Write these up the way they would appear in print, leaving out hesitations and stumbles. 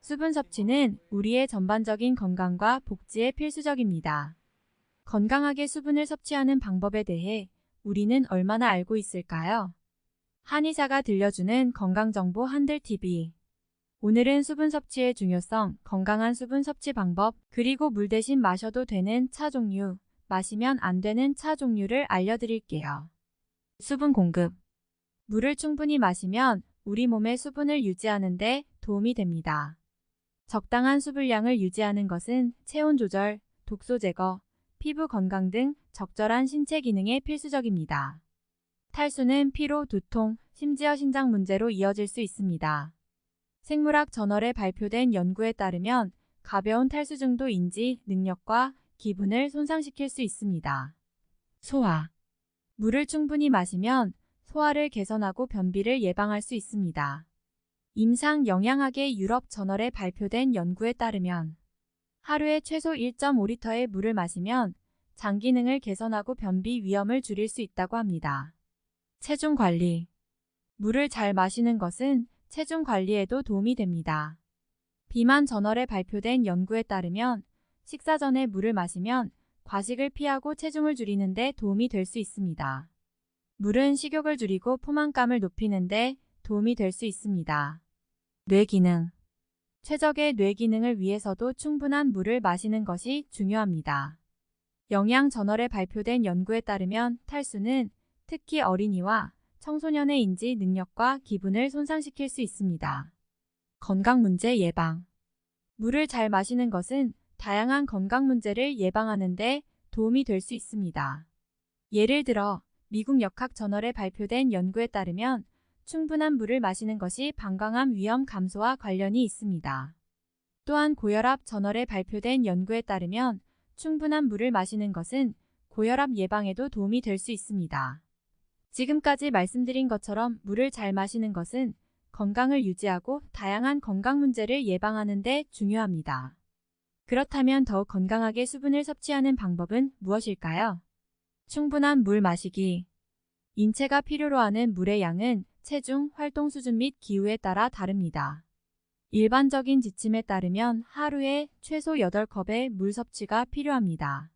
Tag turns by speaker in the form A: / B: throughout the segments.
A: 수분 섭취는 우리의 전반적인 건강과 복지에 필수적입니다. 건강하게 수분을 섭취하는 방법에 대해 우리는 얼마나 알고 있을까요? 한의사가 들려주는 건강정보 한들TV. 오늘은 수분 섭취의 중요성, 건강한 수분 섭취 방법, 그리고 물 대신 마셔도 되는 차 종류, 마시면 안 되는 차 종류를 알려드릴게요. 수분 공급. 물을 충분히 마시면 우리 몸의 수분을 유지하는 데 도움이 됩니다. 적당한 수분량을 유지하는 것은 체온 조절, 독소 제거, 피부 건강 등 적절한 신체 기능에 필수적입니다. 탈수는 피로, 두통, 심지어 신장 문제로 이어질 수 있습니다. 생물학 저널에 발표된 연구에 따르면 가벼운 탈수증도 인지, 능력과 기분을 손상시킬 수 있습니다. 소화. 물을 충분히 마시면 소화를 개선하고 변비를 예방할 수 있습니다. 임상 영양학의 유럽 저널에 발표된 연구에 따르면 하루에 최소 1.5리터의 물을 마시면 장 기능을 개선하고 변비 위험을 줄일 수 있다고 합니다. 체중 관리. 물을 잘 마시는 것은 체중 관리에도 도움이 됩니다. 비만 저널에 발표된 연구에 따르면 식사 전에 물을 마시면 과식을 피하고 체중을 줄이는 데 도움이 될 수 있습니다. 물은 식욕을 줄이고 포만감을 높이는 데 도움이 될 수 있습니다. 뇌 기능. 최적의 뇌 기능을 위해서도 충분한 물을 마시는 것이 중요합니다. 영양 저널에 발표된 연구에 따르면 탈수는 특히 어린이와 청소년의 인지 능력과 기분을 손상시킬 수 있습니다. 건강 문제 예방. 물을 잘 마시는 것은 다양한 건강 문제를 예방하는 데 도움이 될 수 있습니다. 예를 들어 미국 역학 저널에 발표된 연구에 따르면 충분한 물을 마시는 것이 방광암 위험 감소와 관련이 있습니다. 또한 고혈압 저널에 발표된 연구에 따르면 충분한 물을 마시는 것은 고혈압 예방에도 도움이 될 수 있습니다. 지금까지 말씀드린 것처럼 물을 잘 마시는 것은 건강을 유지하고 다양한 건강 문제를 예방하는 데 중요합니다. 그렇다면 더욱 건강하게 수분을 섭취하는 방법은 무엇일까요? 충분한 물 마시기. 인체가 필요로 하는 물의 양은 체중, 활동 수준 및 기후에 따라 다릅니다. 일반적인 지침에 따르면 하루에 최소 8컵의 물 섭취가 필요합니다.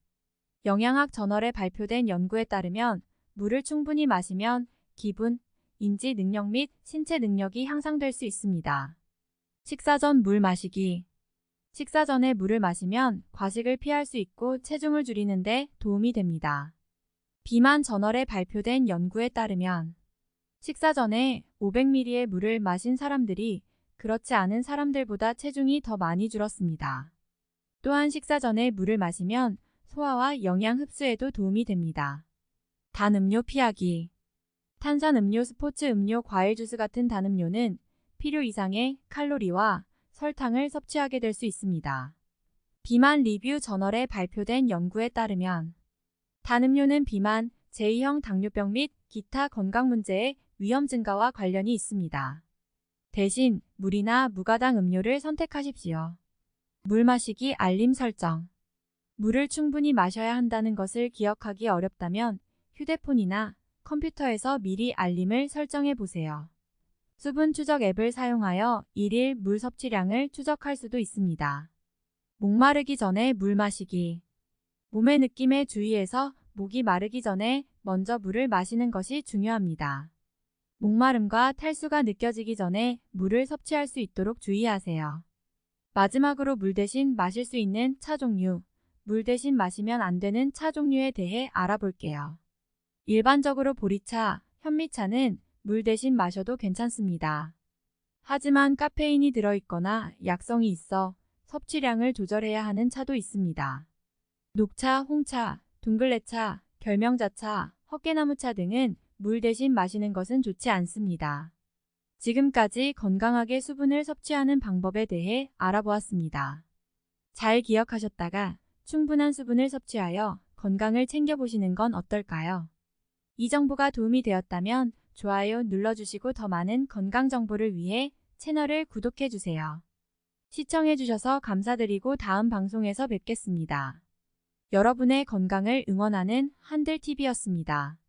A: 영양학 저널에 발표된 연구에 따르면 물을 충분히 마시면 기분, 인지 능력 및 신체 능력이 향상될 수 있습니다. 식사 전 물 마시기. 식사 전에 물을 마시면 과식을 피할 수 있고 체중을 줄이는 데 도움이 됩니다. 비만 저널에 발표된 연구에 따르면 식사 전에 500ml의 물을 마신 사람들이 그렇지 않은 사람들보다 체중이 더 많이 줄었습니다. 또한 식사 전에 물을 마시면 소화와 영양 흡수에도 도움이 됩니다. 단 음료 피하기. 탄산 음료, 스포츠 음료, 과일 주스 같은 단 음료는 필요 이상의 칼로리와 설탕을 섭취하게 될 수 있습니다. 비만 리뷰 저널에 발표된 연구에 따르면 단 음료는 비만, 제2형 당뇨병 및 기타 건강 문제의 위험 증가와 관련이 있습니다. 대신 물이나 무가당 음료를 선택하십시오. 물 마시기 알림 설정. 물을 충분히 마셔야 한다는 것을 기억하기 어렵다면 휴대폰이나 컴퓨터에서 미리 알림을 설정해 보세요. 수분 추적 앱을 사용하여 일일 물 섭취량을 추적할 수도 있습니다. 목마르기 전에 물 마시기. 몸의 느낌에 주의해서 목이 마르기 전에 먼저 물을 마시는 것이 중요합니다. 목마름과 탈수가 느껴지기 전에 물을 섭취할 수 있도록 주의하세요. 마지막으로 물 대신 마실 수 있는 차 종류, 물 대신 마시면 안 되는 차 종류에 대해 알아볼게요. 일반적으로 보리차, 현미차는 물 대신 마셔도 괜찮습니다. 하지만 카페인이 들어있거나 약성이 있어 섭취량을 조절해야 하는 차도 있습니다. 녹차, 홍차, 둥글레차, 결명자차, 헛개나무차 등은 물 대신 마시는 것은 좋지 않습니다. 지금까지 건강하게 수분을 섭취하는 방법에 대해 알아보았습니다. 잘 기억하셨다가 충분한 수분을 섭취하여 건강을 챙겨보시는 건 어떨까요? 이 정보가 도움이 되었다면 좋아요 눌러주시고 더 많은 건강 정보를 위해 채널을 구독해주세요. 시청해주셔서 감사드리고 다음 방송에서 뵙겠습니다. 여러분의 건강을 응원하는 한들TV였습니다.